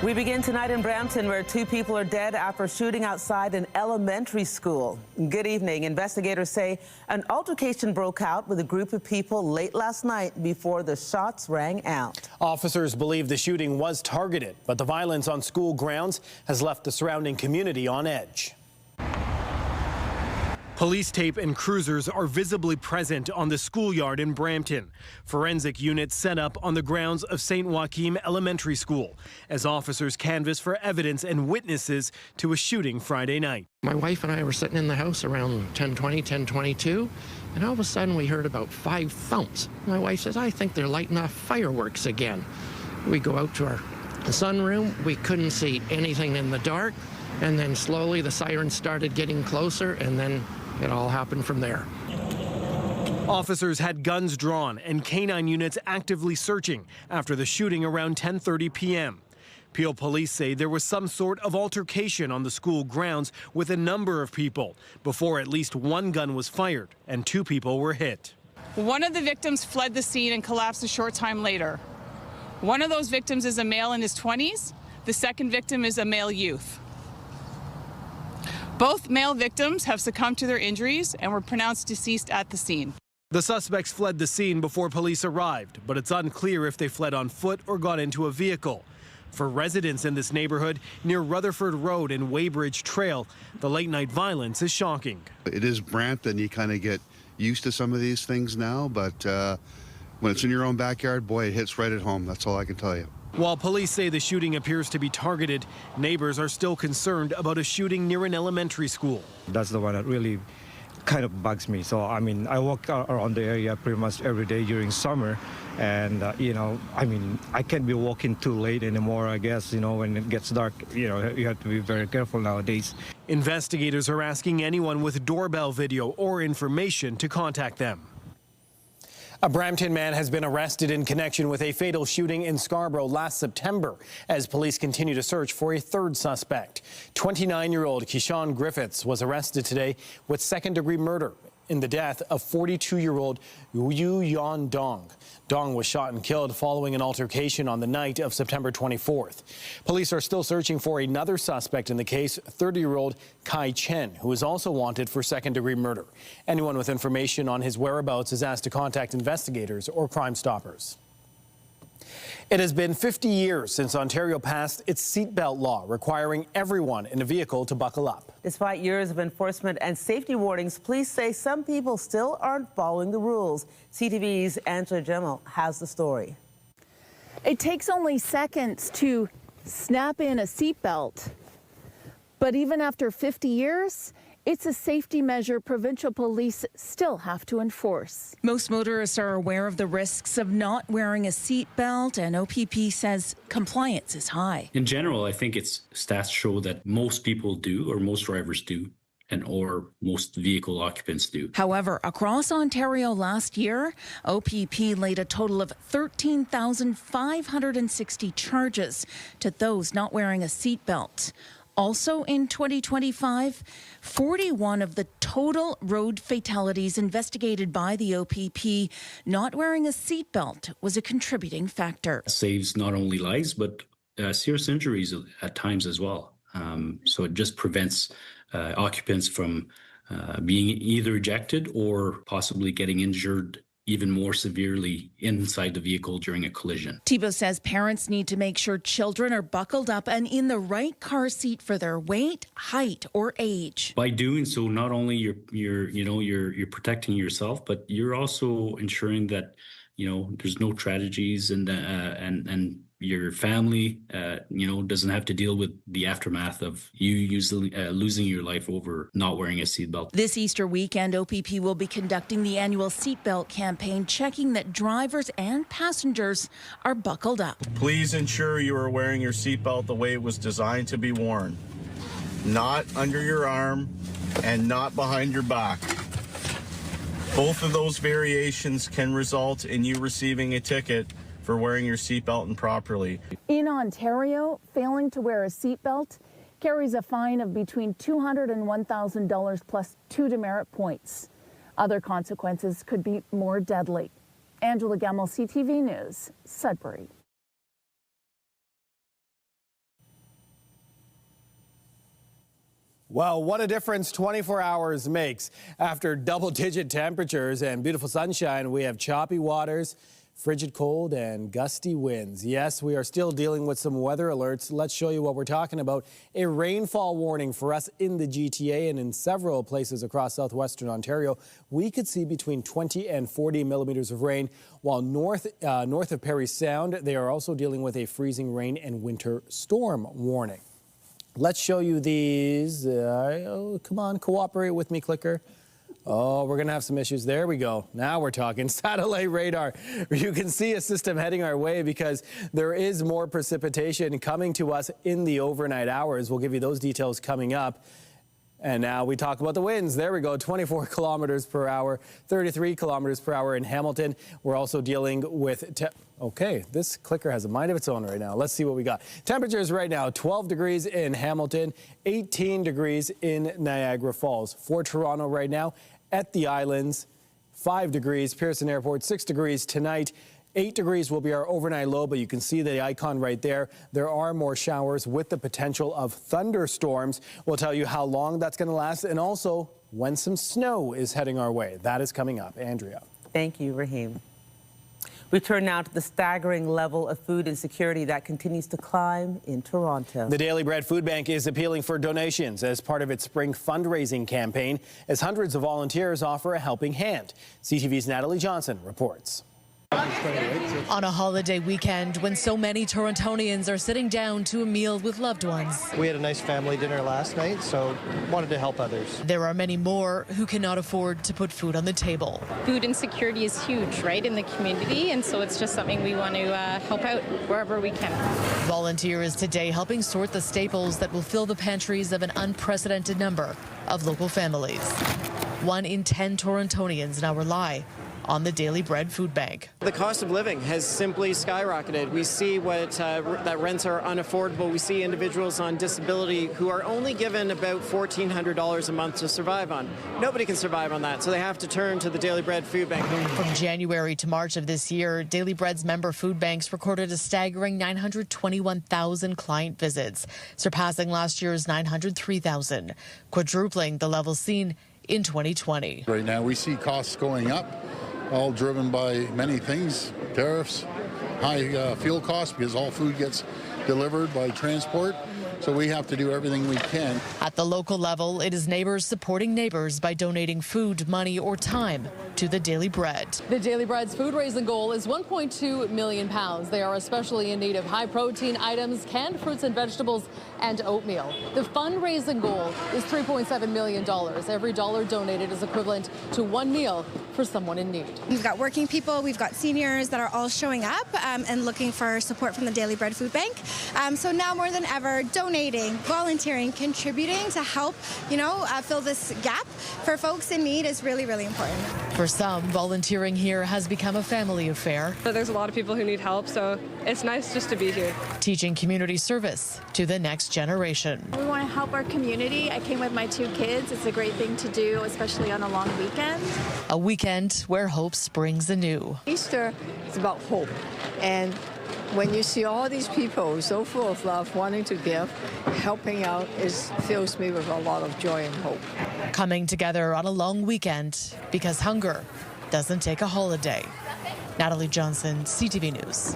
We begin tonight in Brampton, where 2 people are dead after shooting outside an elementary school. Good evening. Investigators say an altercation broke out with a group of people late last night before the shots rang out. Officers believe the shooting was targeted, but the violence on school grounds has left the surrounding community on edge. Police tape and cruisers are visibly present on the schoolyard in Brampton. Forensic units set up on the grounds of St. Joachim Elementary School as officers canvass for evidence and witnesses to a shooting Friday night. My wife and I were sitting in the house around 10:20, 10:22, and all of a sudden we heard about 5 thumps. My wife says, "I think they're lighting off fireworks again." We go out to our sunroom. We couldn't see anything in the dark, and then slowly the sirens started getting closer, and then it all happened from there. Officers had guns drawn and canine units actively searching after the shooting around 10:30 p.m. Peel police say there was some sort of altercation on the school grounds with a number of people before at least 1 gun was fired and 2 people were hit. One of the victims fled the scene and collapsed a short time later. One of those victims is a male in his 20s. The second victim is a male youth. Both male victims have succumbed to their injuries and were pronounced deceased at the scene. The suspects fled the scene before police arrived, but it's unclear if they fled on foot or got into a vehicle. For residents in this neighborhood near Rutherford Road and Weybridge Trail, the late-night violence is shocking. It is Brampton. You kind of get used to some of these things now, but when it's in your own backyard, boy, it hits right at home. That's all I can tell you. While police say the shooting appears to be targeted, neighbors are still concerned about a shooting near an elementary school. That's the one that really kind of bugs me. So, I mean, I walk around the area pretty much every day during summer. And, I can't be walking too late anymore, I guess. When it gets dark, you have to be very careful nowadays. Investigators are asking anyone with doorbell video or information to contact them. A Brampton man has been arrested in connection with a fatal shooting in Scarborough last September as police continue to search for a 3rd suspect. 29-year-old Keyshawn Griffiths was arrested today with second-degree murder in the death of 42-year-old Yu Yan Dong. Dong was shot and killed following an altercation on the night of September 24th. Police are still searching for another suspect in the case, 30-year-old Kai Chen, who is also wanted for second-degree murder. Anyone with information on his whereabouts is asked to contact investigators or Crime Stoppers. It has been 50 years since Ontario passed its seatbelt law, requiring everyone in a vehicle to buckle up. Despite years of enforcement and safety warnings, police say some people still aren't following the rules. CTV's Angela Gemmell has the story. It takes only seconds to snap in a seatbelt, but even after 50 years, it's a safety measure provincial police still have to enforce. Most motorists are aware of the risks of not wearing a seatbelt, and OPP says compliance is high. In general, I think it's stats show that most people do, or most drivers do, or most vehicle occupants do. However, across Ontario last year, OPP laid a total of 13,560 charges to those not wearing a seatbelt. Also in 2025, 41 of the total road fatalities investigated by the OPP, not wearing a seatbelt was a contributing factor. It saves not only lives, but serious injuries at times as well. So it just prevents occupants from being either ejected or possibly getting injured even more severely inside the vehicle during a collision. Thibault says parents need to make sure children are buckled up and in the right car seat for their weight, height, or age. By doing so, not only you're protecting yourself, but you're also ensuring that there's no tragedies and your family doesn't have to deal with the aftermath of you usually losing your life over not wearing a seatbelt. This Easter weekend, OPP will be conducting the annual seatbelt campaign, checking that drivers and passengers are buckled up. Please ensure you are wearing your seatbelt the way it was designed to be worn. Not under your arm and not behind your back. Both of those variations can result in you receiving a ticket for wearing your seatbelt improperly. In Ontario, failing to wear a seatbelt carries a fine of between $200 and $1,000 plus 2 demerit points. Other consequences could be more deadly. Angela Gemmell, CTV News, Sudbury. Well, what a difference 24 hours makes. After double-digit temperatures and beautiful sunshine, we have choppy waters, frigid cold, and gusty winds. Yes, we are still dealing with some weather alerts. Let's show you what we're talking about. A rainfall warning for us in the GTA and in several places across southwestern Ontario. We could see between 20 and 40 millimeters of rain, while north of Parry Sound, they are also dealing with a freezing rain and winter storm warning. Let's show you these. Oh, come on, cooperate with me, clicker. Oh, we're going to have some issues. There we go. Now we're talking. Satellite radar. You can see a system heading our way because there is more precipitation coming to us in the overnight hours. We'll give you those details coming up. And now we talk about the winds. There we go, 24 kilometers per hour, 33 kilometers per hour in Hamilton. We're also dealing with... Okay, this clicker has a mind of its own right now. Let's see what we got. Temperatures right now, 12 degrees in Hamilton, 18 degrees in Niagara Falls. For Toronto right now, at the Islands, 5 degrees. Pearson Airport, 6 degrees tonight. 8 degrees will be our overnight low, but you can see the icon right there. There are more showers with the potential of thunderstorms. We'll tell you how long that's going to last and also when some snow is heading our way. That is coming up. Andrea. Thank you, Raheem. We turn now to the staggering level of food insecurity that continues to climb in Toronto. The Daily Bread Food Bank is appealing for donations as part of its spring fundraising campaign as hundreds of volunteers offer a helping hand. CTV's Natalie Johnson reports. On a holiday weekend when so many Torontonians are sitting down to a meal with loved ones. We had a nice family dinner last night, so wanted to help others. There are many more who cannot afford to put food on the table. Food insecurity is huge, right, in the community, and so it's just something we want to help out wherever we can. Volunteers today helping sort the staples that will fill the pantries of an unprecedented number of local families. 1 in 10 Torontonians now rely on the Daily Bread Food Bank. The cost of living has simply skyrocketed. We see that rents are unaffordable. We see individuals on disability who are only given about $1,400 a month to survive on. Nobody can survive on that, so they have to turn to the Daily Bread Food Bank. From January to March of this year, Daily Bread's member food banks recorded a staggering 921,000 client visits, surpassing last year's 903,000, quadrupling the level seen in 2020. Right now we see costs going up, all driven by many things, tariffs, high fuel costs because all food gets delivered by transport. So we have to do everything we can. At the local level, it is neighbors supporting neighbors by donating food, money, or time to the Daily Bread. The Daily Bread's food raising goal is £1.2 million. They are especially in need of high-protein items, canned fruits and vegetables, and oatmeal. The fundraising goal is $3.7 million. Every dollar donated is equivalent to one meal for someone in need. We've got working people, we've got seniors that are all showing up and looking for support from the Daily Bread Food Bank. So now more than ever, donating, volunteering, contributing to help, fill this gap for folks in need is really, really important. For some, volunteering here has become a family affair. So there's a lot of people who need help, so it's nice just to be here. Teaching community service to the next generation. We want to help our community. I came with my 2 kids. It's a great thing to do, especially on a long weekend. A weekend where hope springs anew. Easter is about hope, and when you see all these people so full of love, wanting to give, helping out, fills me with a lot of joy and hope. Coming together on a long weekend because hunger doesn't take a holiday. Natalie Johnson, CTV News.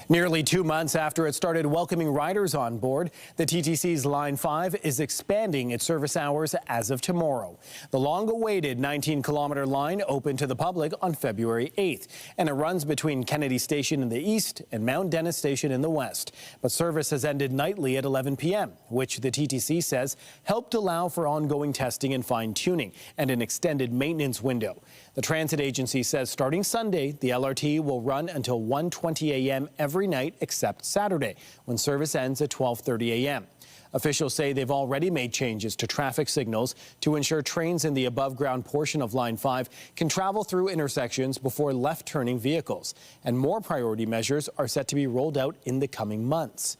Nearly 2 months after it started welcoming riders on board, the TTC's Line 5 is expanding its service hours as of tomorrow. The long-awaited 19-kilometer line opened to the public on February 8th, and it runs between Kennedy Station in the east and Mount Dennis Station in the west. But service has ended nightly at 11 p.m., which the TTC says helped allow for ongoing testing and fine-tuning and an extended maintenance window. The transit agency says starting Sunday, the LRT will run until 1:20 a.m. every night except Saturday, when service ends at 12:30 a.m. Officials say they've already made changes to traffic signals to ensure trains in the above-ground portion of Line 5 can travel through intersections before left-turning vehicles. And more priority measures are set to be rolled out in the coming months.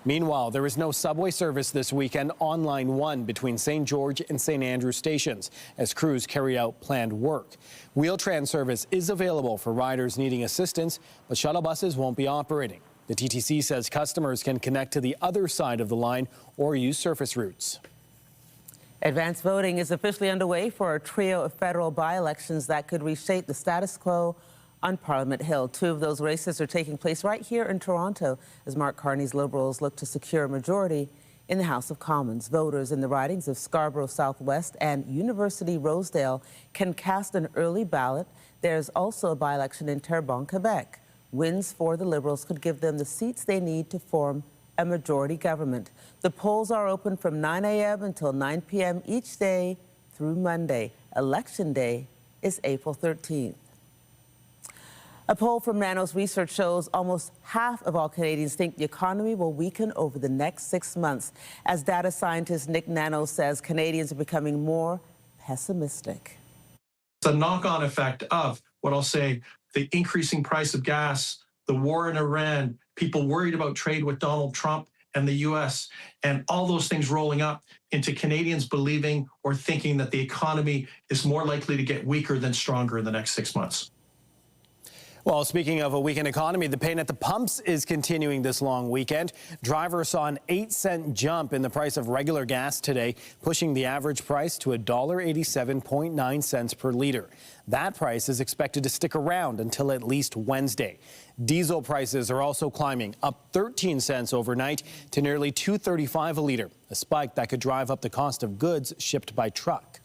Meanwhile, there is no subway service this weekend on Line 1 between St. George and St. Andrew stations as crews carry out planned work. Wheel-Trans service is available for riders needing assistance, but shuttle buses won't be operating. The TTC says customers can connect to the other side of the line or use surface routes. Advanced voting is officially underway for a trio of federal by-elections that could reshape the status quo on Parliament Hill. Two of those races are taking place right here in Toronto as Mark Carney's Liberals look to secure a majority in the House of Commons. Voters in the ridings of Scarborough Southwest and University Rosedale can cast an early ballot. There's also a by-election in Terrebonne, Quebec. Wins for the Liberals could give them the seats they need to form a majority government. The polls are open from 9 a.m. until 9 p.m. each day through Monday. Election Day is April 13th. A poll from Nanos Research shows almost half of all Canadians think the economy will weaken over the next 6 months. As data scientist Nick Nanos says, Canadians are becoming more pessimistic. It's a knock-on effect of what I'll say, the increasing price of gas, the war in Iran, people worried about trade with Donald Trump and the U.S., and all those things rolling up into Canadians believing or thinking that the economy is more likely to get weaker than stronger in the next 6 months. Well, speaking of a weakened economy, the pain at the pumps is continuing this long weekend. Drivers saw an 8-cent jump in the price of regular gas today, pushing the average price to $1.87.9 per liter. That price is expected to stick around until at least Wednesday. Diesel prices are also climbing, up 13 cents overnight to nearly $2.35 a liter, a spike that could drive up the cost of goods shipped by truck.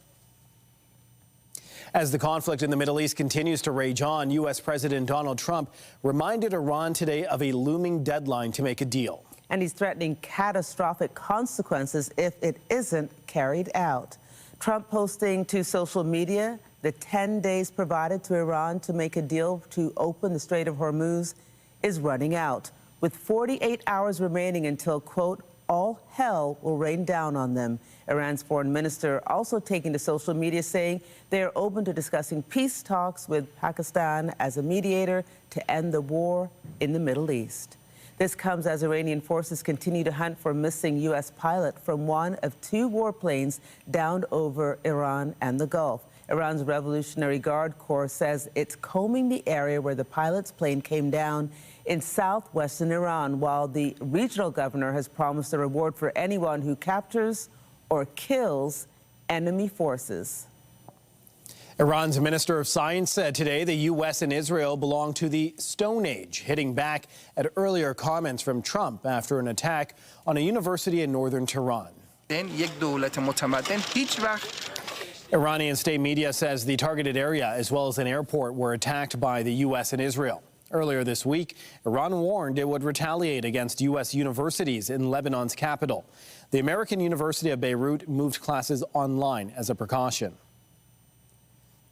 As the conflict in the Middle East continues to rage on, U.S. President Donald Trump reminded Iran today of a looming deadline to make a deal. And he's threatening catastrophic consequences if it isn't carried out. Trump posting to social media the 10 days provided to Iran to make a deal to open the Strait of Hormuz is running out, with 48 hours remaining until, quote, all hell will rain down on them. Iran's foreign minister also taking to social media saying they are open to discussing peace talks with Pakistan as a mediator to end the war in the Middle East. This comes as Iranian forces continue to hunt for a missing U.S. pilot from one of 2 warplanes downed over Iran and the Gulf. Iran's Revolutionary Guard Corps says it's combing the area where the pilot's plane came down in southwestern Iran, while the regional governor has promised a reward for anyone who captures or kills enemy forces. Iran's Minister of Science said today the U.S. and Israel belong to the Stone Age, hitting back at earlier comments from Trump after an attack on a university in northern Tehran. Iranian state media says the targeted area, as well as an airport, were attacked by the U.S. and Israel. Earlier this week, Iran warned it would retaliate against U.S. universities in Lebanon's capital. The American University of Beirut moved classes online as a precaution.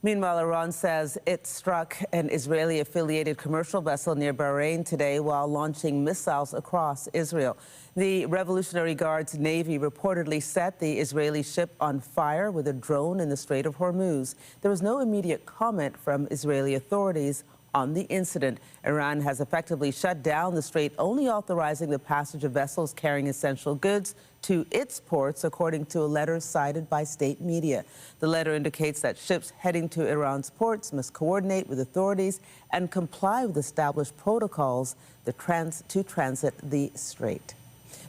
Meanwhile, Iran says it struck an Israeli-affiliated commercial vessel near Bahrain today while launching missiles across Israel. The Revolutionary Guard's Navy reportedly set the Israeli ship on fire with a drone in the Strait of Hormuz. There was no immediate comment from Israeli authorities on the incident. Iran has effectively shut down the strait, only authorizing the passage of vessels carrying essential goods to its ports, according to a letter cited by state media. The letter indicates that ships heading to Iran's ports must coordinate with authorities and comply with established protocols to transit the strait.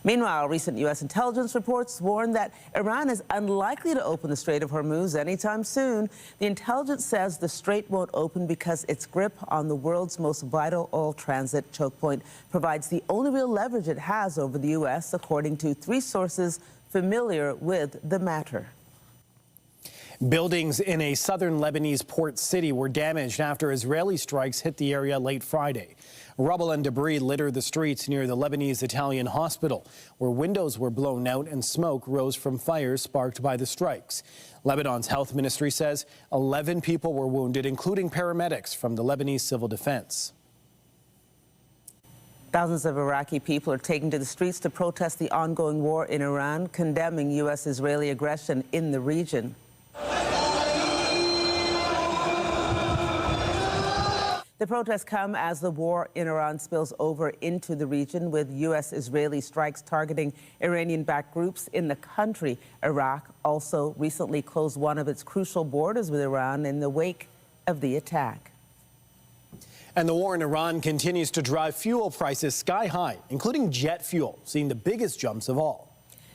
Meanwhile, recent U.S. intelligence reports warn that Iran is unlikely to open the Strait of Hormuz anytime soon. The intelligence says the strait won't open because its grip on the world's most vital oil transit choke point provides the only real leverage it has over the U.S., according to 3 sources familiar with the matter. Buildings in a southern Lebanese port city were damaged after Israeli strikes hit the area late Friday. Rubble and debris littered the streets near the Lebanese-Italian hospital, where windows were blown out and smoke rose from fires sparked by the strikes. Lebanon's health ministry says 11 people were wounded, including paramedics from the Lebanese Civil Defense. Thousands of Iraqi people are taking to the streets to protest the ongoing war in Iran, condemning U.S.-Israeli aggression in the region. The protests come as the war in Iran spills over into the region, with U.S.-Israeli strikes targeting Iranian-backed groups in the country. Iraq also recently closed one of its crucial borders with Iran in the wake of the attack. And the war in Iran continues to drive fuel prices sky high, including jet fuel, seeing the biggest jumps of all.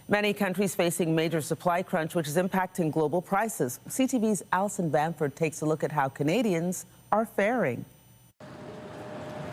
Many countries facing major supply crunch, which is impacting global prices. CTV's Alison Bamford takes a look at how Canadians are faring.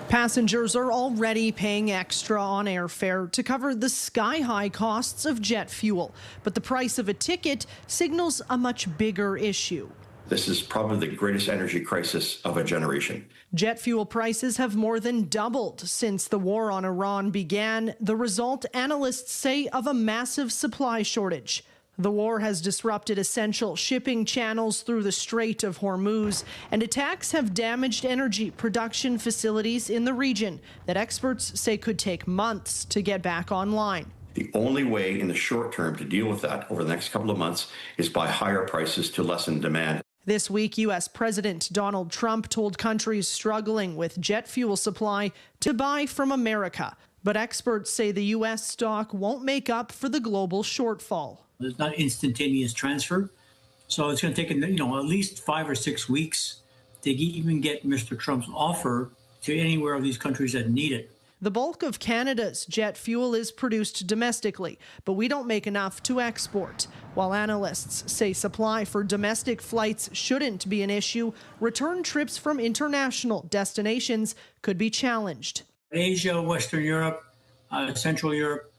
Passengers are already paying extra on airfare to cover the sky-high costs of jet fuel. But the price of a ticket signals a much bigger issue. This is probably the greatest energy crisis of a generation. Jet fuel prices have more than doubled since the war on Iran began. The result, analysts say, of a massive supply shortage. The war has disrupted essential shipping channels through the Strait of Hormuz, and attacks have damaged energy production facilities in the region that experts say could take months to get back online. The only way in the short term to deal with that over the next couple of months is by higher prices to lessen demand. This week, U.S. President Donald Trump told countries struggling with jet fuel supply to buy from America. But experts say the U.S. stock won't make up for the global shortfall. There's not instantaneous transfer, so it's going to take at least 5 or 6 weeks to even get Mr. Trump's offer to anywhere of these countries that need it. The bulk of Canada's jet fuel is produced domestically, but we don't make enough to export. While analysts say supply for domestic flights shouldn't be an issue, return trips from international destinations could be challenged. Asia, Western Europe, Central Europe,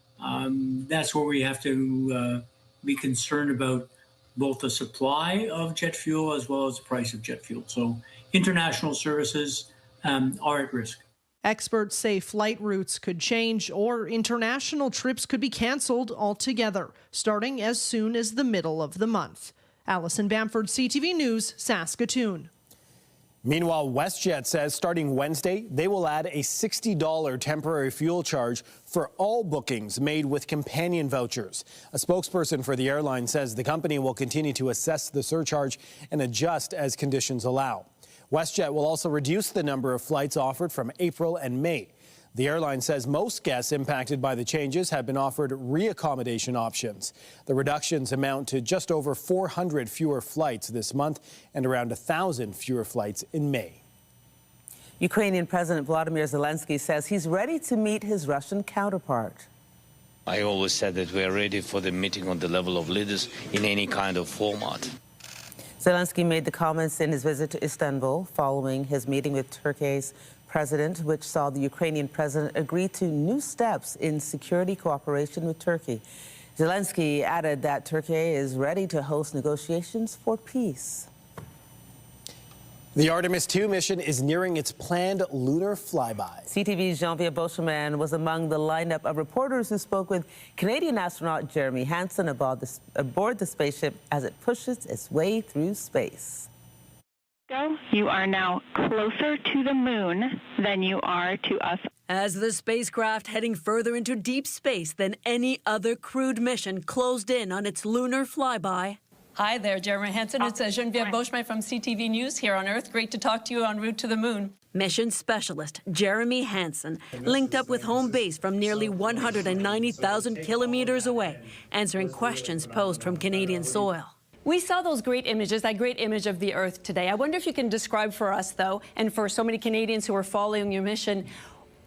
that's where we have to be concerned about both the supply of jet fuel as well as the price of jet fuel. So international services are at risk. Experts say flight routes could change or international trips could be canceled altogether, starting as soon as the middle of the month. Alison Bamford, CTV News, Saskatoon. Meanwhile, WestJet says starting Wednesday, they will add a $60 temporary fuel charge for all bookings made with companion vouchers. A spokesperson for the airline says the company will continue to assess the surcharge and adjust as conditions allow. WestJet will also reduce the number of flights offered from April and May. The airline says most guests impacted by the changes have been offered reaccommodation options. The reductions amount to just over 400 fewer flights this month and around 1,000 fewer flights in May. Ukrainian President Volodymyr Zelensky says he's ready to meet his Russian counterpart. I always said that we are ready for the meeting on the level of leaders in any kind of format. Zelensky made the comments in his visit to Istanbul following his meeting with Turkey's president, which saw the Ukrainian president agree to new steps in security cooperation with Turkey. Zelensky added that Turkey is ready to host negotiations for peace. The Artemis 2 mission is nearing its planned lunar flyby. CTV's Jean-Pierre Beauchemin was among the lineup of reporters who spoke with Canadian astronaut Jeremy Hansen aboard the spaceship as it pushes its way through space. You are now closer to the moon than you are to us. As the spacecraft heading further into deep space than any other crewed mission closed in on its lunar flyby. Hi there, Jeremy Hansen. It's Geneviève Beauchemin from CTV News here on Earth. Great to talk to you en route to the moon. Mission specialist Jeremy Hansen linked up with home base from nearly 190,000 kilometers away, answering questions posed from Canadian soil. We saw those great images, that great image of the Earth today. I wonder if you can describe for us, though, and for so many Canadians who are following your mission,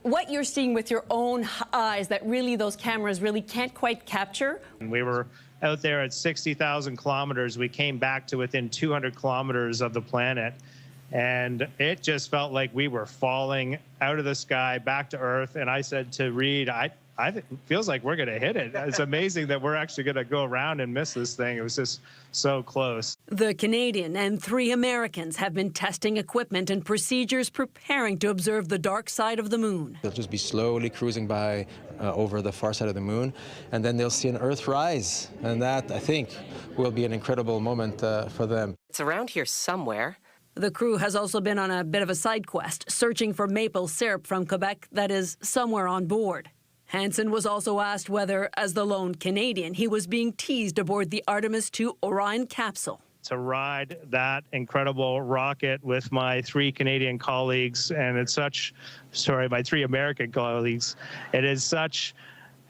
what you're seeing with your own eyes that really those cameras really can't quite capture. We were out there at 60,000 kilometers. We came back to within 200 kilometers of the planet, and it just felt like we were falling out of the sky back to Earth. And I said to Reed, it feels like we're going to hit it. It's amazing that we're actually going to go around and miss this thing. It was just so close. The Canadian and 3 Americans have been testing equipment and procedures preparing to observe the dark side of the moon. They'll just be slowly cruising by over the far side of the moon, and then they'll see an Earth rise. And that, I think, will be an incredible moment for them. It's around here somewhere. The crew has also been on a bit of a side quest, searching for maple syrup from Quebec that is somewhere on board. Hansen was also asked whether, as the lone Canadian, he was being teased aboard the Artemis 2 Orion capsule. To ride that incredible rocket with my 3 Canadian colleagues, and my 3 American colleagues, it is such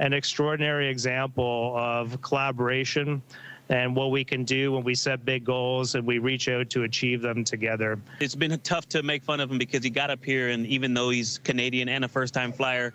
an extraordinary example of collaboration and what we can do when we set big goals and we reach out to achieve them together. It's been tough to make fun of him because he got up here, and even though he's Canadian and a first-time flyer,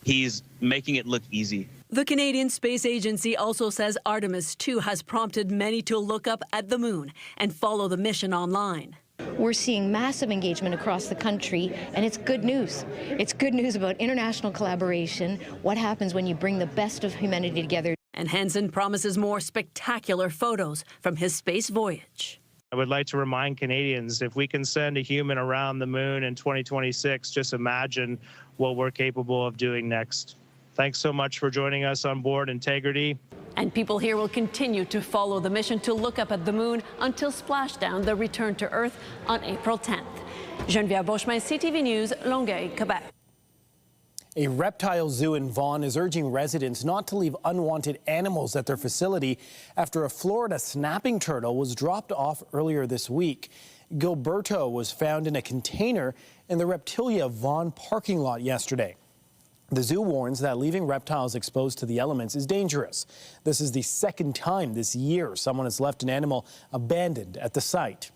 he's making it look easy. The Canadian Space Agency also says Artemis 2 has prompted many to look up at the moon and follow the mission online. We're seeing massive engagement across the country, and it's good news. It's good news about international collaboration, what happens when you bring the best of humanity together. And Hansen promises more spectacular photos from his space voyage. I would like to remind Canadians, if we can send a human around the moon in 2026, just imagine what we're capable of doing next. Thanks so much for joining us on board Integrity. And people here will continue to follow the mission to look up at the moon until splashdown, the return to Earth on April 10th. Geneviève Beauchemin, CTV News, Longueuil, Quebec. A reptile zoo in Vaughan is urging residents not to leave unwanted animals at their facility after a Florida snapping turtle was dropped off earlier this week. Gilberto was found in a container in the Reptilia Vaughan parking lot yesterday. The zoo warns that leaving reptiles exposed to the elements is dangerous. This is the second time this year someone has left an animal abandoned at the site.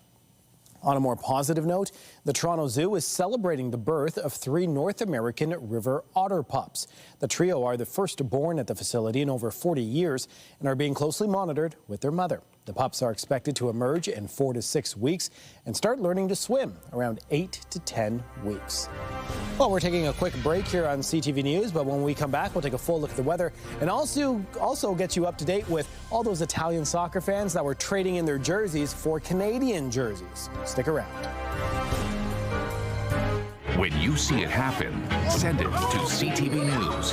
On a more positive note, the Toronto Zoo is celebrating the birth of 3 North American river otter pups. The trio are the first born at the facility in over 40 years and are being closely monitored with their mother. The pups are expected to emerge in 4 to 6 weeks and start learning to swim around 8 to 10 weeks. Well, we're taking a quick break here on CTV News, but when we come back, we'll take a full look at the weather and also get you up to date with all those Italian soccer fans that were trading in their jerseys for Canadian jerseys. Stick around. When you see it happen, send it to CTV News.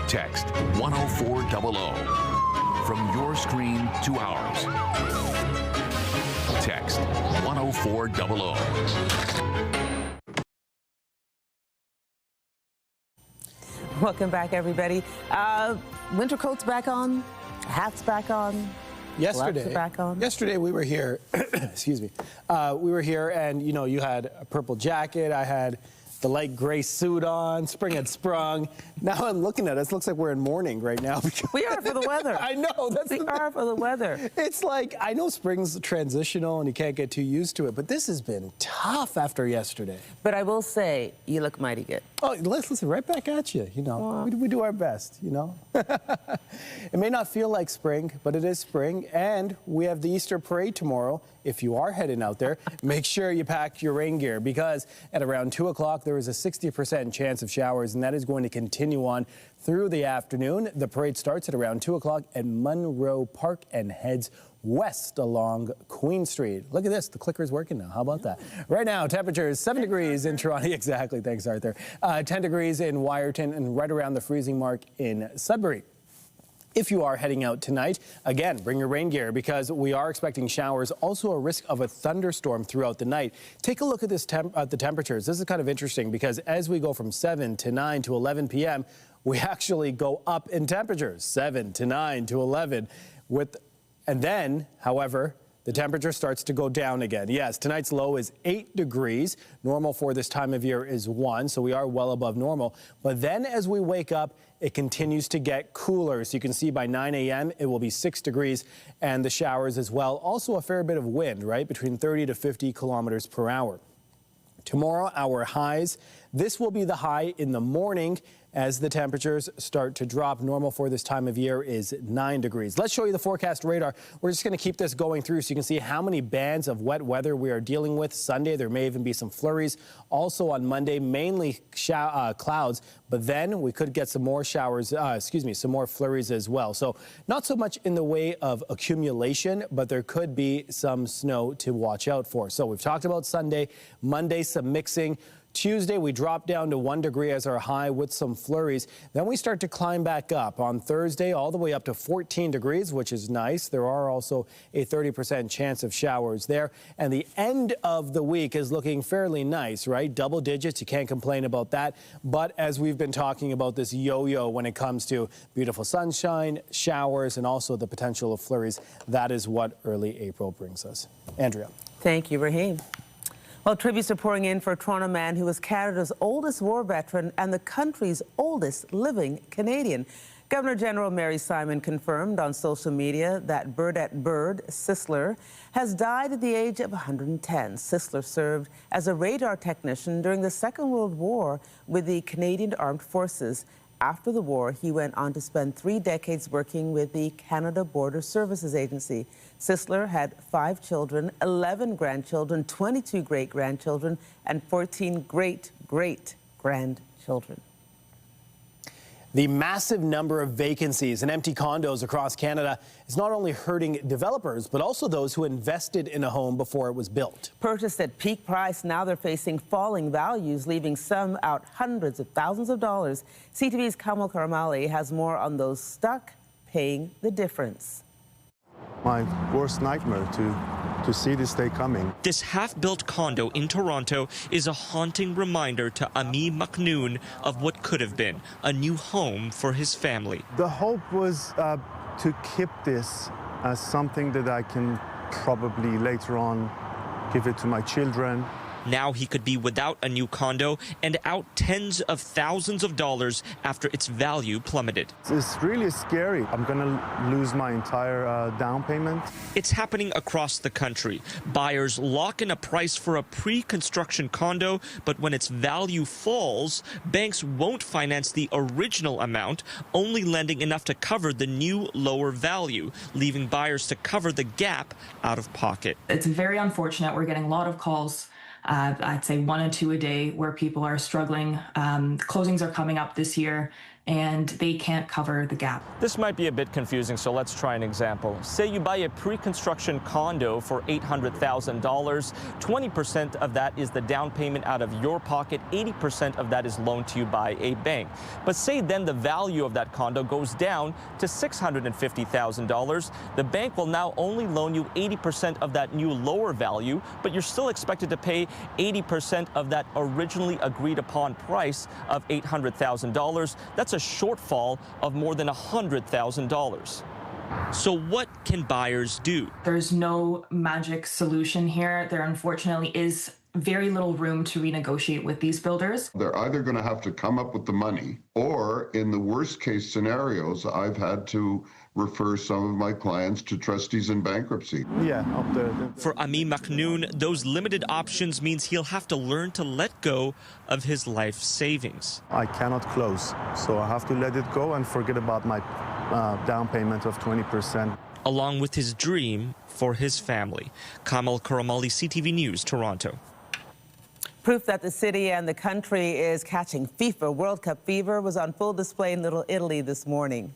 Text 10400 from your screen to ours. Text 10400. Welcome back, everybody. Winter coats back on, hats back on. Gloves are back on. Yesterday we were here. Excuse me. We were here, and you had a purple jacket. I had the light gray suit on. Spring had sprung. Now I'm looking at us. Looks like we're in mourning right now. We are for the weather. I know. We are for the weather. It's like, I know spring's transitional and you can't get too used to it, but this has been tough after yesterday. But I will say, you look mighty good. Oh, let's listen right back at you. We do our best. It may not feel like spring, but it is spring, and we have the Easter parade tomorrow. If you are heading out there, make sure you pack your rain gear, because at around 2 o'clock there is a 60% chance of showers, and that is going to continue on through the afternoon. The parade starts at around 2 o'clock at Munro Park and heads west along Queen Street. Look at this, the clicker's working now. How about that? Right now, temperature is 7 degrees in Toronto. Exactly, thanks, Arthur. 10 degrees in Wyerton and right around the freezing mark in Sudbury. If you are heading out tonight, again, bring your rain gear, because we are expecting showers. Also a risk of a thunderstorm throughout the night. Take a look at the temperatures. This is kind of interesting, because as we go from 7 to 9 to 11 p.m., we actually go up in temperatures, 7 to 9 to 11. And then, however, the temperature starts to go down again. Yes, tonight's low is 8 degrees. Normal for this time of year is 1, so we are well above normal. But then as we wake up, it continues to get cooler. So you can see by 9 a.m. it will be 6 degrees, and the showers as well. Also a fair bit of wind, right? Between 30 to 50 kilometers per hour. Tomorrow, our highs. This will be the high in the morning as the temperatures start to drop. Normal for this time of year is 9 degrees. Let's show you the forecast radar. We're just going to keep this going through so you can see how many bands of wet weather we are dealing with. Sunday, there may even be some flurries. Also on Monday, mainly clouds, but then we could get some more showers, some more flurries as well. So not so much in the way of accumulation, but there could be some snow to watch out for. So we've talked about Sunday. Monday, some mixing. Tuesday, we drop down to 1 degree as our high with some flurries. Then we start to climb back up. On Thursday, all the way up to 14 degrees, which is nice. There are also a 30% chance of showers there. And the end of the week is looking fairly nice, right? Double digits, you can't complain about that. But as we've been talking about this yo-yo when it comes to beautiful sunshine, showers, and also the potential of flurries, that is what early April brings us. Andrea. Thank you, Raheem. Well, tributes are pouring in for a Toronto man who was Canada's oldest war veteran and the country's oldest living Canadian. Governor General Mary Simon confirmed on social media that Burdette Bird Sisler has died at the age of 110. Sisler served as a radar technician during the Second World War with the Canadian Armed Forces After the war, he went on to spend 3 decades working with the Canada Border Services Agency. Sisler had 5 children, 11 grandchildren, 22 great-grandchildren, and 14 great-great-grandchildren. The massive number of vacancies and empty condos across Canada is not only hurting developers, but also those who invested in a home before it was built. Purchased at peak price, now they're facing falling values, leaving some out hundreds of thousands of dollars. CTV's Kamal Karamali has more on those stuck paying the difference. My worst nightmare to see this day coming. This half-built condo in Toronto is a haunting reminder to Ami Maknoon of what could have been a new home for his family. The hope was to keep this as something that I can probably later on give it to my children. Now he could be without a new condo and out tens of thousands of dollars after its value plummeted. It's really scary. I'm going to lose my entire down payment. It's happening across the country. Buyers lock in a price for a pre-construction condo, but when its value falls, banks won't finance the original amount, only lending enough to cover the new lower value, leaving buyers to cover the gap out of pocket. It's very unfortunate. We're getting a lot of calls. I'd say 1 or 2 a day where people are struggling. Closings are coming up this year and they can't cover the gap. This might be a bit confusing, so let's try an example. Say you buy a pre-construction condo for $800,000. 20% of that is the down payment out of your pocket. 80% of that is loaned to you by a bank. But say then the value of that condo goes down to $650,000. The bank will now only loan you 80% of that new lower value, but you're still expected to pay 80% of that originally agreed upon price of $800,000. That's a shortfall of more than $100,000. So what can buyers do? There's no magic solution here. There unfortunately is very little room to renegotiate with these builders. They're either going to have to come up with the money, or in the worst case scenarios, I've had to refer some of my clients to trustees in bankruptcy. Yeah, up there. For Ami Maknoon, those limited options means he'll have to learn to let go of his life savings. I cannot close, so I have to let it go and forget about my down payment of 20%. Along with his dream for his family. Kamal Karamali, CTV News, Toronto. Proof that the city and the country is catching FIFA. World Cup fever was on full display in Little Italy this morning.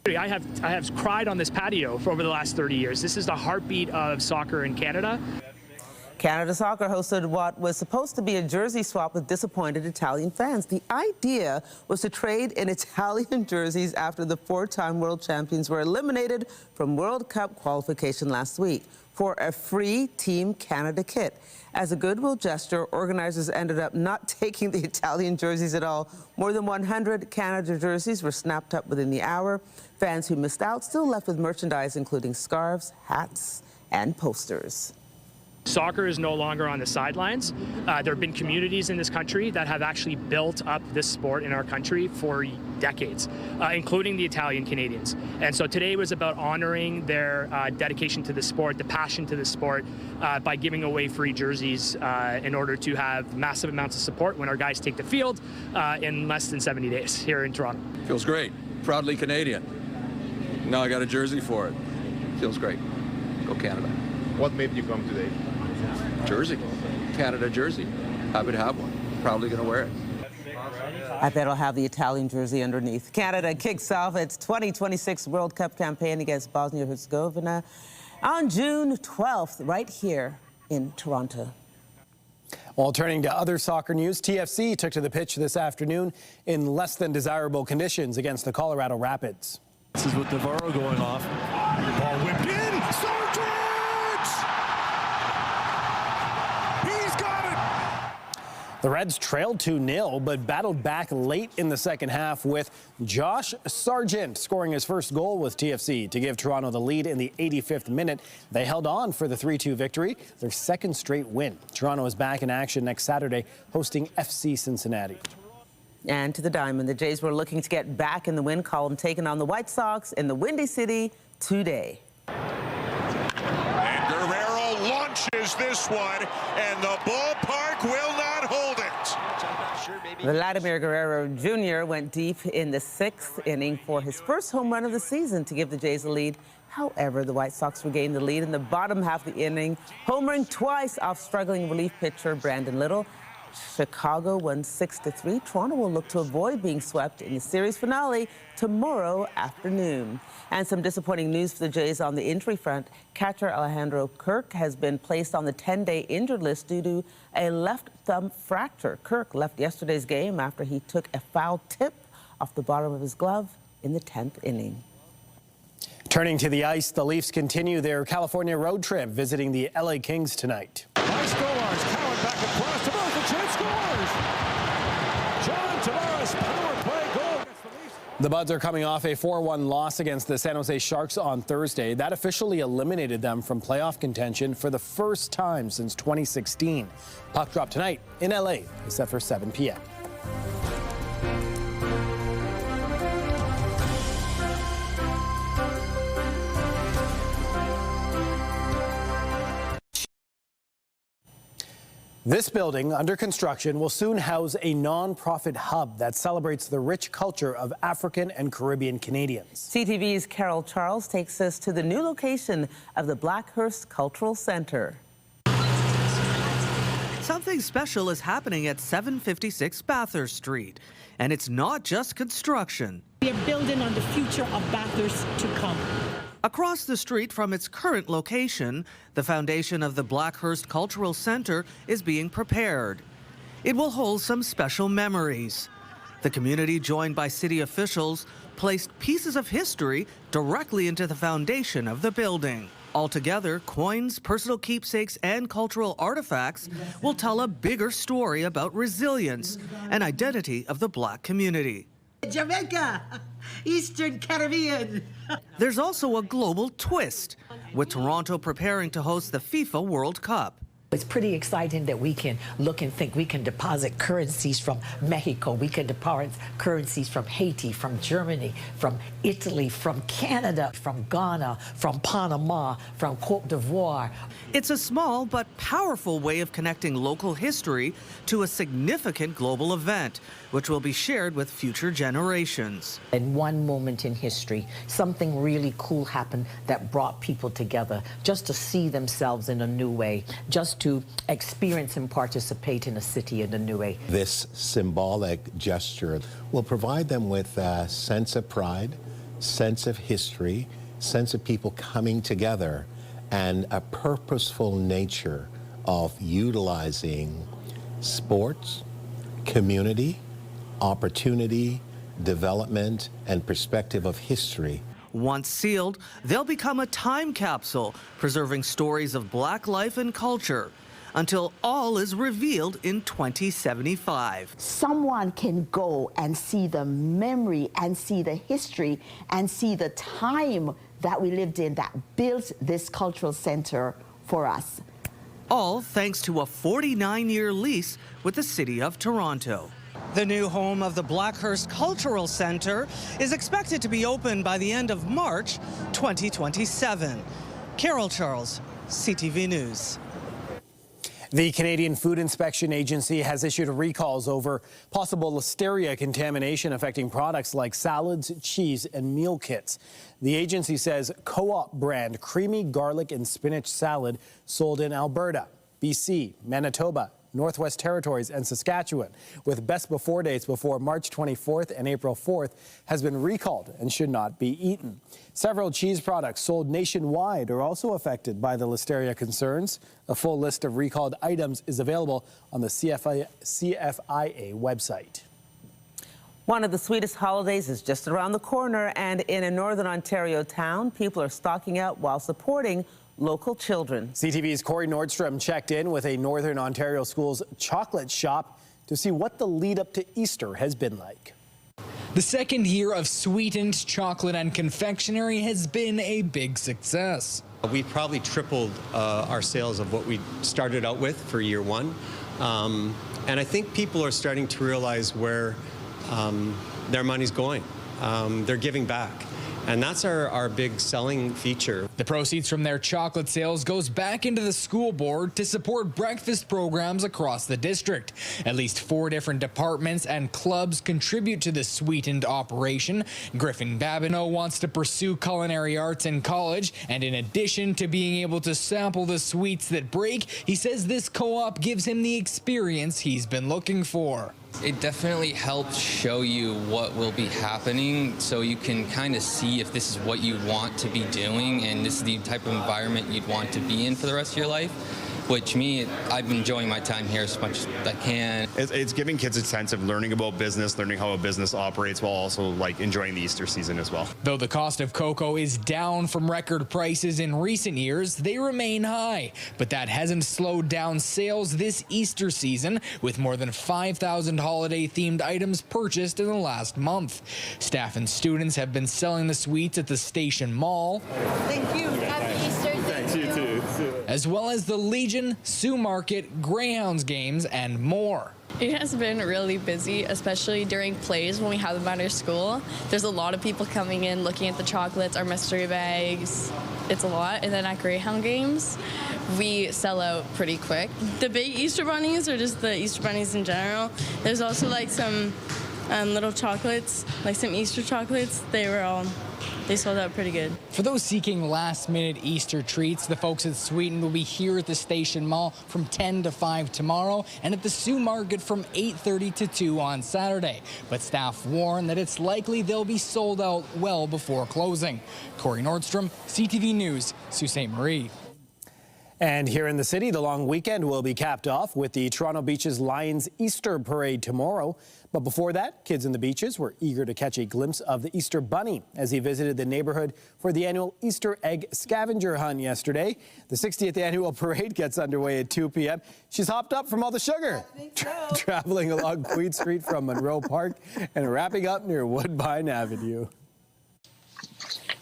I have cried on this patio for over the last 30 years. This is the heartbeat of soccer in Canada. Canada Soccer hosted what was supposed to be a jersey swap with disappointed Italian fans. The idea was to trade in Italian jerseys after the 4-time world champions were eliminated from World Cup qualification last week for a free Team Canada kit. As a goodwill gesture, organizers ended up not taking the Italian jerseys at all. More than 100 Canada jerseys were snapped up within the hour. Fans who missed out still left with merchandise, including scarves, hats, and posters. Soccer is no longer on the sidelines. There have been communities in this country that have actually built up this sport in our country for decades, including the Italian Canadians. And so today was about honoring their dedication to the sport, the passion to the sport, by giving away free jerseys in order to have massive amounts of support when our guys take the field in less than 70 days here in Toronto. Feels great. Proudly Canadian. Now I got a jersey for it. Feels great. Go Canada. What made you come today? Jersey. Canada jersey. Happy to have one. Proudly going to wear it. I bet I'll have the Italian jersey underneath. Canada kicks off its 2026 World Cup campaign against Bosnia-Herzegovina on June 12th, right here in Toronto. While turning to other soccer news, TFC took to the pitch this afternoon in less than desirable conditions against the Colorado Rapids. This is with Navarro going off. Ball whipped in. The Reds trailed 2-0, but battled back late in the second half with Josh Sargent scoring his first goal with TFC to give Toronto the lead in the 85th minute. They held on for the 3-2 victory, their second straight win. Toronto is back in action next Saturday, hosting FC Cincinnati. And to the diamond, the Jays were looking to get back in the win column, taking on the White Sox in the Windy City today. And Guerrero launched launches this one, and the ballpark will not hold it. Vladimir Guerrero Jr. went deep in the 6th inning for his first home run of the season to give the Jays a lead. However, the White Sox regained the lead in the bottom half of the inning, homering twice off struggling relief pitcher Brandon Little. Chicago won 6-3. Toronto will look to avoid being swept in the series finale tomorrow afternoon. And some disappointing news for the Jays on the injury front. Catcher Alejandro Kirk has been placed on the 10-day injured list due to a left thumb fracture. Kirk left yesterday's game after he took a foul tip off the bottom of his glove in the 10th inning. Turning to the ice, the Leafs continue their California road trip, visiting the LA Kings tonight. Nice goal, Cowan back across. Tavares, the chance scores! John Tavares, power play goal. The Buds are coming off a 4-1 loss against the San Jose Sharks on Thursday. That officially eliminated them from playoff contention for the first time since 2016. Puck drop tonight in LA is set for 7 p.m. This building, under construction, will soon house a non-profit hub that celebrates the rich culture of African and Caribbean Canadians. CTV's Carol Charles takes us to the new location of the Blackhurst Cultural Centre. Something special is happening at 756 Bathurst Street, and it's not just construction. We are building on the future of Bathurst to come. Across the street from its current location, the foundation of the Blackhurst Cultural Centre is being prepared. It will hold some special memories. The community, joined by city officials, placed pieces of history directly into the foundation of the building. Altogether, coins, personal keepsakes, and cultural artifacts will tell a bigger story about resilience and identity of the Black community. Jamaica, Eastern Caribbean. There's also a global twist, with Toronto preparing to host the FIFA World Cup. It's pretty exciting that we can look and think we can deposit currencies from Mexico, we can deposit currencies from Haiti, from Germany, from Italy, from Canada, from Ghana, from Panama, from Cote d'Ivoire. It's a small but powerful way of connecting local history to a significant global event, which will be shared with future generations. In one moment in history, something really cool happened that brought people together just to see themselves in a new way, just to experience and participate in a city in a new way. This symbolic gesture will provide them with a sense of pride, sense of history, sense of people coming together, and a purposeful nature of utilizing sports, community, opportunity, development, and perspective of history. Once sealed, they'll become a time capsule, preserving stories of Black life and culture, until all is revealed in 2075. Someone can go and see the memory and see the history and see the time that we lived in that built this cultural center for us. All thanks to a 49-year lease with the City of Toronto. The new home of the Blackhurst Cultural Centre is expected to be open by the end of March 2027. Carol Charles, CTV News. The Canadian Food Inspection Agency has issued recalls over possible listeria contamination affecting products like salads, cheese, and meal kits. The agency says Co-op brand creamy garlic and spinach salad sold in Alberta, BC, Manitoba, Northwest Territories, and Saskatchewan, with best before dates before March 24th and April 4th, has been recalled and should not be eaten. Several cheese products sold nationwide are also affected by the listeria concerns. A full list of recalled items is available on the CFIA website. One of the sweetest holidays is just around the corner, and in a northern Ontario town, people are stocking up while supporting local children. CTV's Corey Nordstrom checked in with a Northern Ontario school's chocolate shop to see what the lead up to Easter has been like. The second year of sweetened chocolate and confectionery has been a big success. We probably tripled our sales of what we started out with for year one. And I think people are starting to realize where their money's going. They're giving back. And that's our big selling feature. The proceeds from their chocolate sales goes back into the school board to support breakfast programs across the district. At least 4 different departments and clubs contribute to the sweetened operation. Griffin Babineau wants to pursue culinary arts in college, and in addition to being able to sample the sweets that break, he says this co-op gives him the experience he's been looking for. It definitely helps show you what will be happening, so you can kind of see if this is what you want to be doing and this is the type of environment you'd want to be in for the rest of your life. Which me, I'm enjoying my time here as much as I can. It's giving kids a sense of learning about business, learning how a business operates, while also like enjoying the Easter season as well. Though the cost of cocoa is down from record prices in recent years, they remain high. But that hasn't slowed down sales this Easter season, with more than 5,000 holiday-themed items purchased in the last month. Staff and students have been selling the sweets at the Station Mall. Thank you. Happy Easter. Thanks, you too. As well as the Legion, Sioux Market, Greyhounds games, and more. It has been really busy, especially during plays when we have them at our school. There's a lot of people coming in, looking at the chocolates, our mystery bags. It's a lot. And then at Greyhound games, we sell out pretty quick. The big Easter bunnies, or just the Easter bunnies in general. There's also like some little chocolates, like some Easter chocolates. They sold out pretty good. For those seeking last-minute Easter treats, the folks at Sweeten will be here at the Station Mall from 10 to 5 tomorrow and at the Sioux Market from 8:30 to 2 on Saturday. But staff warn that it's likely they'll be sold out well before closing. Corey Nordstrom, CTV News, Sault Ste. Marie. And here in the city, the long weekend will be capped off with the Toronto Beaches Lions Easter Parade tomorrow. But before that, kids in the beaches were eager to catch a glimpse of the Easter Bunny as he visited the neighborhood for the annual Easter egg scavenger hunt yesterday. The 60th annual parade gets underway at 2 p.m. She's hopped up from all the sugar, traveling along Queen Street from Monroe Park and wrapping up near Woodbine Avenue.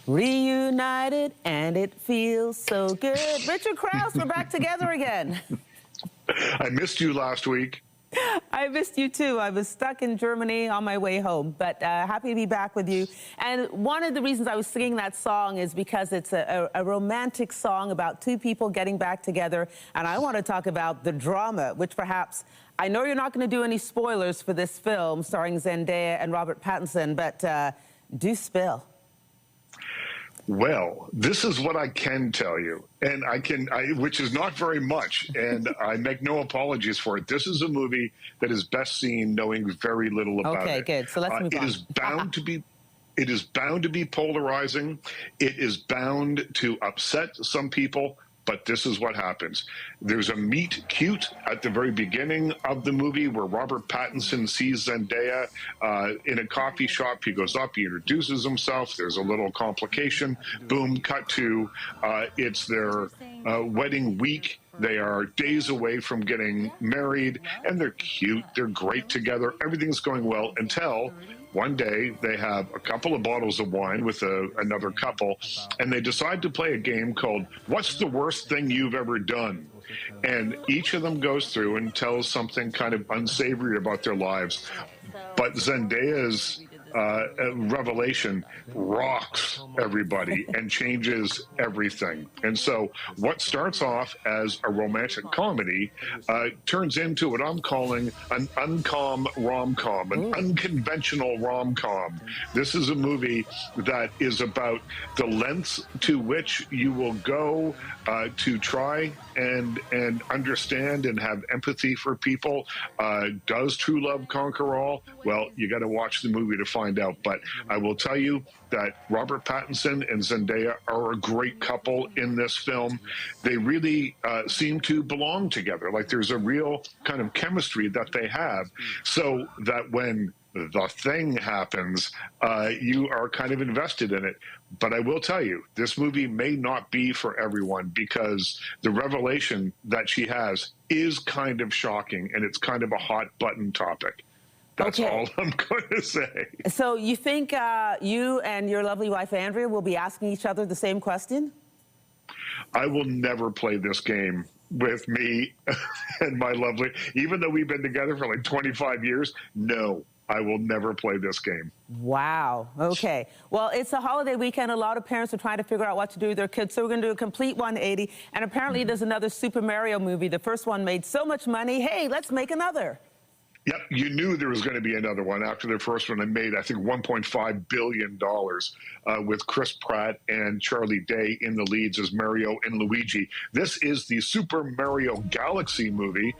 Reunited, and it feels so good. Richard Krause, we're back together again. I missed you last week. I missed you too. I was stuck in Germany on my way home, but happy to be back with you. And one of the reasons I was singing that song is because it's a romantic song about 2 people getting back together. And I want to talk about the drama, which perhaps, I know you're not going to do any spoilers for this film starring Zendaya and Robert Pattinson, but do spill. Well, this is what I can tell you, and which is not very much, and I make no apologies for it. This is a movie that is best seen knowing very little about it. Okay, good. So let's move on. It is bound to be polarizing. It is bound to upset some people. But this is what happens. There's a meet cute at the very beginning of the movie where Robert Pattinson sees Zendaya in a coffee shop. He goes up, he introduces himself. There's a little complication. Boom, cut to it's their wedding week. They are days away from getting married, and they're cute. They're great together. Everything's going well until one day they have a couple of bottles of wine with another couple, and they decide to play a game called What's the Worst Thing You've Ever Done? And each of them goes through and tells something kind of unsavory about their lives. But Zendaya's revelation rocks everybody and changes everything. And so what starts off as a romantic comedy turns into what I'm calling an uncom rom-com, an unconventional rom-com. This is a movie that is about the lengths to which you will go to try and understand and have empathy for people. Does true love conquer all? Well, you got to watch the movie to find out. But I will tell you that Robert Pattinson and Zendaya are a great couple in this film. They really seem to belong together. Like there's a real kind of chemistry that they have, so that when the thing happens, you are kind of invested in it. But I will tell you, this movie may not be for everyone because the revelation that she has is kind of shocking, and it's kind of a hot button topic. That's all I'm going to say. So you think you and your lovely wife, Andrea, will be asking each other the same question? I will never play this game with me and my lovely, even though we've been together for like 25 years, no. I will never play this game. Wow. Okay. Well, it's a holiday weekend. A lot of parents are trying to figure out what to do with their kids. So we're going to do a complete 180. And apparently there's another Super Mario movie. The first one made so much money. Hey, let's make another. Yep, you knew there was going to be another one after the first one. It made, I think, $1.5 billion with Chris Pratt and Charlie Day in the leads as Mario and Luigi. This is the Super Mario Galaxy movie,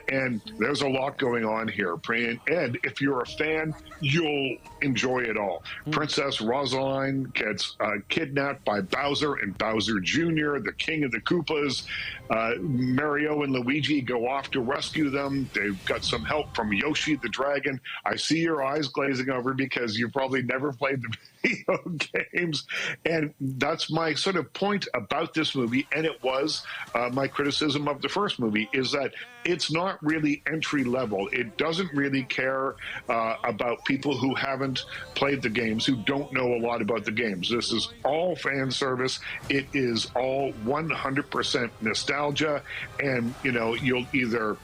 and there's a lot going on here. And if you're a fan, you'll enjoy it all. Princess Rosaline gets kidnapped by Bowser and Bowser Jr., the king of the Koopas. Mario and Luigi go off to rescue them. They've got some help from Yoshi the Dragon. I see your eyes glazing over because you probably never played the video games. And that's my sort of point about this movie, and it was my criticism of the first movie, is that it's not really entry level. It doesn't really care about people who haven't played the games, who don't know a lot about the games. This is all fan service. It is all 100% nostalgia, and you'll either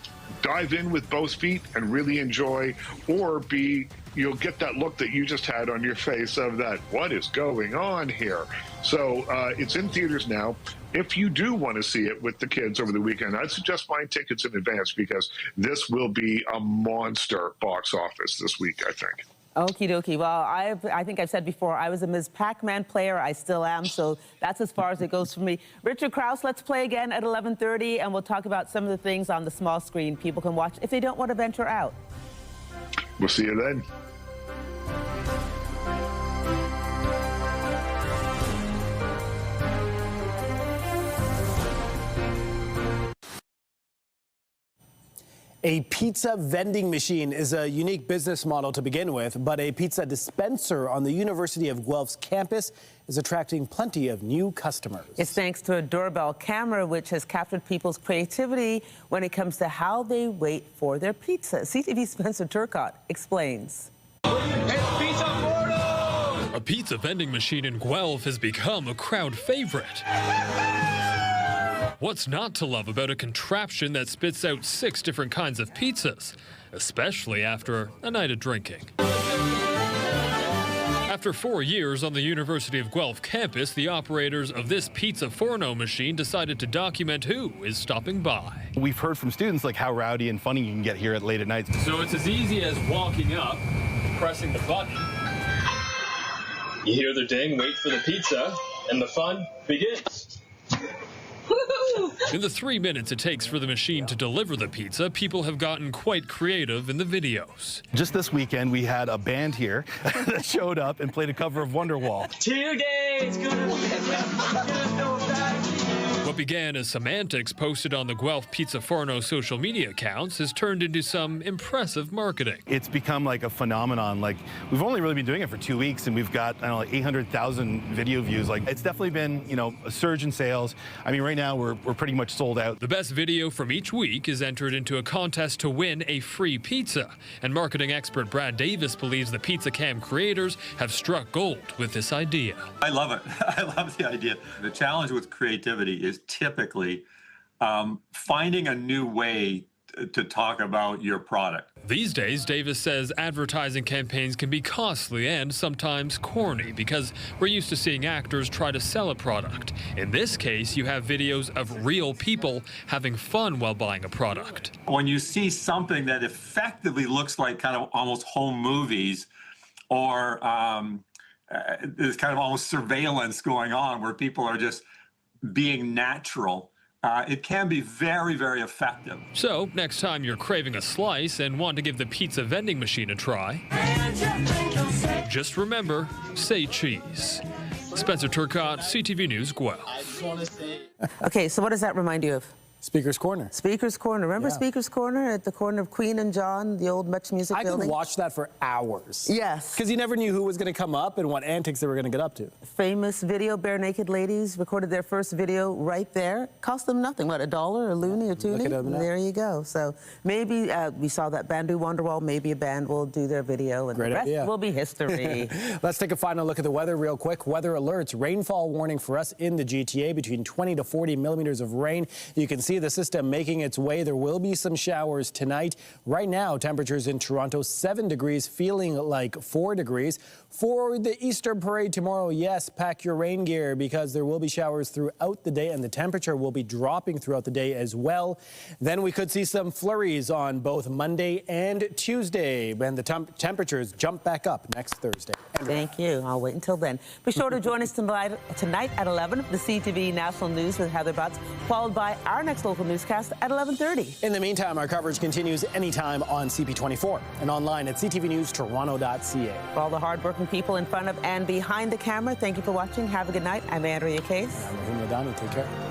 dive in with both feet and really enjoy, or you'll get that look that you just had on your face of that, what is going on here? So it's in theaters now. If you do want to see it with the kids over the weekend, I'd suggest buying tickets in advance, because this will be a monster box office this week, I think. Okie dokie. Well, I think I've said before, I was a Ms. Pac-Man player. I still am, so that's as far as it goes for me. Richard Krause, let's play again at 11:30, and we'll talk about some of the things on the small screen people can watch if they don't want to venture out. We'll see you then. A pizza vending machine is a unique business model to begin with, but a pizza dispenser on the University of Guelph's campus is attracting plenty of new customers. It's thanks to a doorbell camera which has captured people's creativity when it comes to how they wait for their pizza. CTV's Spencer Turcotte explains. A pizza vending machine in Guelph has become a crowd favorite. What's not to love about a contraption that spits out 6 different kinds of pizzas, especially after a night of drinking? After 4 years on the University of Guelph campus, the operators of this pizza forno machine decided to document who is stopping by. We've heard from students like how rowdy and funny you can get here at late at night. So it's as easy as walking up, pressing the button. You hear the ding, wait for the pizza, and the fun begins. In the 3 minutes it takes for the machine to deliver the pizza, people have gotten quite creative in the videos. Just this weekend, we had a band here that showed up and played a cover of Wonderwall. 2 days, What began as some antics posted on the Guelph Pizza Forno social media accounts has turned into some impressive marketing. It's become like a phenomenon. Like, we've only really been doing it for 2 weeks, and we've got, I don't know, like 800,000 video views. Like, it's definitely been, a surge in sales. I mean, right now we're pretty much sold out. The best video from each week is entered into a contest to win a free pizza. And marketing expert Brad Davis believes the Pizza Cam creators have struck gold with this idea. I love it. I love the idea. The challenge with creativity is typically finding a new way to talk about your product. These days, Davis says advertising campaigns can be costly and sometimes corny because we're used to seeing actors try to sell a product. In this case, you have videos of real people having fun while buying a product. When you see something that effectively looks like kind of almost home movies, or there's kind of almost surveillance going on where people are just being natural, it can be very, very effective. So, next time you're craving a slice and want to give the pizza vending machine a try, just remember, say cheese. Spencer Turcotte, CTV News, Guelph. Okay, so what does that remind you of? Speaker's Corner. Speaker's Corner. Remember Speaker's Corner at the corner of Queen and John, the old Much Music building? I could watch that for hours. Yes. Because you never knew who was going to come up and what antics they were going to get up to. Famous video, bare naked ladies recorded their first video right there. Cost them nothing. What, $1, a loony, a toonie? There you go. So maybe we saw that band do Wonderwall. Maybe a band will do their video, and Great the rest idea. will be history. Let's take a final look at the weather real quick. Weather alerts, rainfall warning for us in the GTA, between 20 to 40 millimeters of rain. You can see see the system making its way. There will be some showers tonight. Right now, temperatures in Toronto 7 degrees, feeling like 4 degrees. For the Easter parade tomorrow, yes, pack your rain gear because there will be showers throughout the day and the temperature will be dropping throughout the day as well. Then we could see some flurries on both Monday and Tuesday when the temperatures jump back up next Thursday. Thank you. I'll wait until then. Be sure to join us tonight at 11, the CTV National News with Heather Butts, followed by our next local newscast at 11:30. In the meantime, our coverage continues anytime on CP24 and online at ctvnewstoronto.ca. For all the hardworking people in front of and behind the camera, thank you for watching. Have a good night. I'm Andrea Case. I'm Olivia. Take care.